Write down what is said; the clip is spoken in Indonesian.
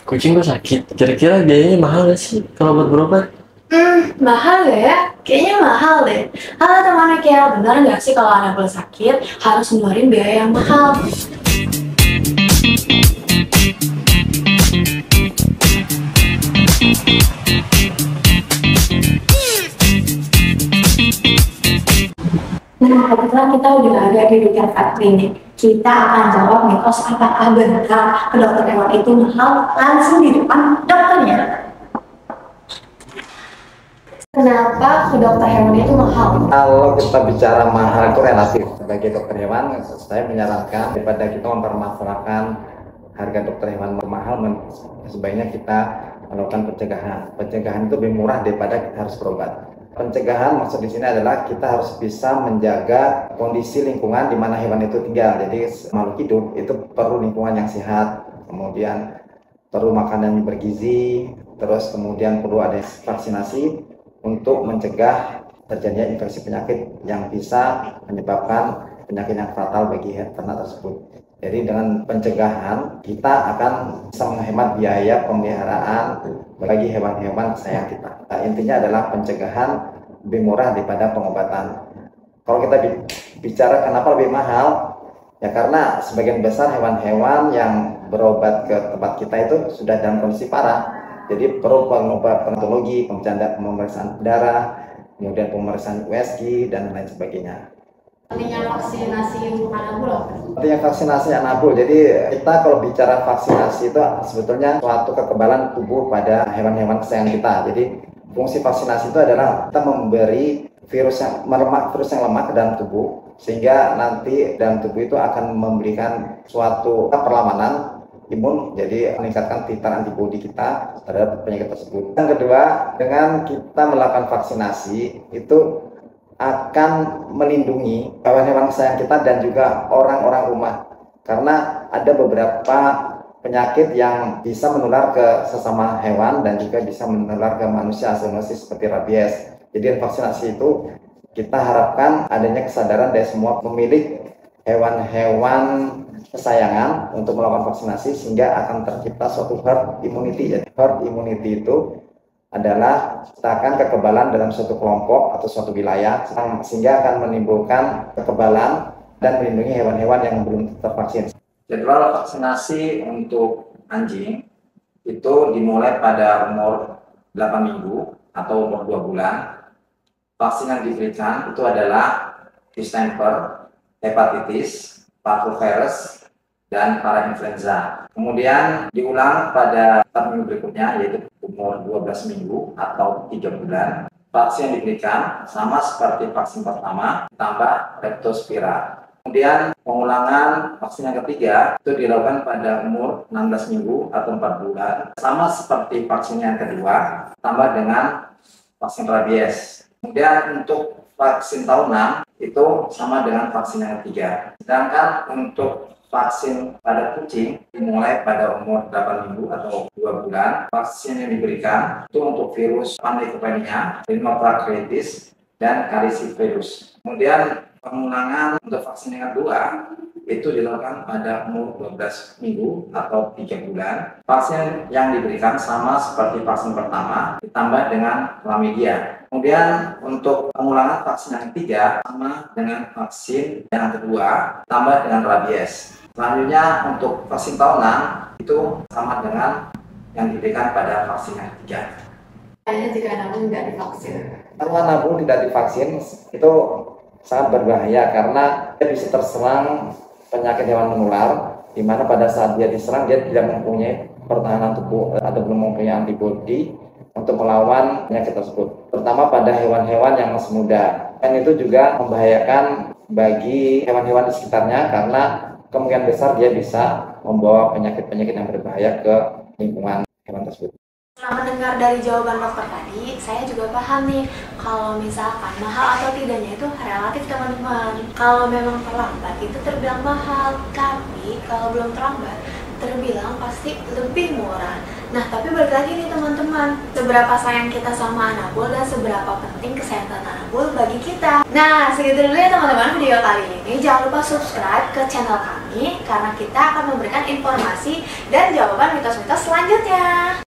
Kucing gue sakit. Kira-kira biayanya mahal gak sih kalau buat berobat? Mahal gak ya? Kayaknya mahal deh. Halo teman ya, benar nggak sih kalau anak lo sakit harus ngeluarin biaya yang mahal? Nah, kebetulan kita udah ada di Weekend Vet Clinic. Kita akan jawab mitos apakah benar ke dokter hewan itu mahal langsung di depan dokternya. Kenapa ke dokter hewan itu mahal? Kalau kita bicara mahal itu relatif. Sebagai dokter hewan, saya menyarankan daripada kita mempermasalahkan harga dokter hewan mahal, sebaiknya kita melakukan pencegahan. Pencegahan itu lebih murah daripada kita harus berobat. Pencegahan maksud di sini adalah kita harus bisa menjaga kondisi lingkungan di mana hewan itu tinggal. Jadi makhluk hidup itu perlu lingkungan yang sehat, kemudian perlu makanan yang bergizi, terus kemudian perlu ada vaksinasi untuk mencegah terjadinya infeksi penyakit yang bisa menyebabkan penyakit yang fatal bagi ternak tersebut. Jadi dengan pencegahan kita akan bisa menghemat biaya pemeliharaan bagi hewan-hewan kesayangan kita. Nah, intinya adalah pencegahan lebih murah daripada pengobatan. Kalau kita bicara kenapa lebih mahal, ya karena sebagian besar hewan-hewan yang berobat ke tempat kita itu sudah dalam kondisi parah. Jadi perlu pengobatan patologi, pemeriksaan darah, kemudian pemeriksaan USG dan lain sebagainya. Pentingnya vaksinasi untuk anabul apa? Pentingnya vaksinasi anabul. Jadi kita kalau bicara vaksinasi itu sebetulnya suatu kekebalan tubuh pada hewan-hewan kesayangan kita. Jadi fungsi vaksinasi itu adalah kita memberi virus yang lemah ke dalam tubuh, sehingga nanti dalam tubuh itu akan memberikan suatu perlawanan imun, jadi meningkatkan titer antibodi kita terhadap penyakit tersebut. Yang kedua, dengan kita melakukan vaksinasi itu akan melindungi hewan-hewan kesayangan kita dan juga orang-orang rumah, karena ada beberapa penyakit yang bisa menular ke sesama hewan dan juga bisa menular ke manusia, zoonosis seperti rabies. Jadi vaksinasi itu kita harapkan adanya kesadaran dari semua pemilik hewan-hewan kesayangan untuk melakukan vaksinasi, sehingga akan tercipta suatu herd immunity. Jadi herd immunity itu adalah ciptakan kekebalan dalam suatu kelompok atau suatu wilayah, sehingga akan menimbulkan kekebalan dan melindungi hewan-hewan yang belum tervaksin. Jadwal vaksinasi untuk anjing itu dimulai pada umur 8 minggu atau umur 2 bulan. Vaksin yang diberikan itu adalah distemper, hepatitis, parvovirus, dan parainfluenza. Kemudian diulang pada 4 minggu berikutnya, yaitu umur 12 minggu atau 3 bulan. Vaksin yang diberikan sama seperti vaksin pertama, ditambah leptospira. Kemudian pengulangan vaksin yang ketiga itu dilakukan pada umur 16 minggu atau 4 bulan. Sama seperti vaksin yang kedua, tambah dengan vaksin rabies. Kemudian untuk vaksin tahunan itu sama dengan vaksin yang ketiga. Sedangkan untuk vaksin pada kucing dimulai pada umur 8 minggu atau 2 bulan. Vaksin yang diberikan itu untuk virus Panleukopenia, rhinotracheotis, dan calicivirus. Kemudian pengulangan untuk vaksin yang kedua itu dilakukan pada umur 12 minggu atau 3 bulan. Vaksin yang diberikan sama seperti vaksin pertama, ditambah dengan chlamydia. Kemudian untuk pengulangan vaksin yang ketiga sama dengan vaksin yang kedua, tambah dengan rabies. Selanjutnya untuk vaksin tahunan itu sama dengan yang diberikan pada vaksin yang ketiga. Kayaknya jika anabul tidak divaksin. Kalau anabul tidak divaksin itu sangat berbahaya karena dia bisa terserang penyakit hewan menular, di mana pada saat dia diserang dia tidak mempunyai pertahanan tubuh atau belum mempunyai antibodi untuk melawan penyakit tersebut, terutama pada hewan-hewan yang masih muda. Dan itu juga membahayakan bagi hewan-hewan di sekitarnya karena kemungkinan besar dia bisa membawa penyakit-penyakit yang berbahaya ke lingkungan hewan tersebut. Setelah mendengar dari jawaban dokter tadi, saya juga paham nih kalau misalkan mahal atau tidaknya itu relatif teman-teman. Kalau memang terlambat itu terbilang mahal, tapi kalau belum terlambat terbilang pasti lebih murah. Nah, tapi balik lagi nih teman-teman, seberapa sayang kita sama anabol dan seberapa penting kesehatan anabol bagi kita. Nah, segitu dulu ya teman-teman video kali ini. Jangan lupa subscribe ke channel kami karena kita akan memberikan informasi dan jawaban mitos-mitos selanjutnya.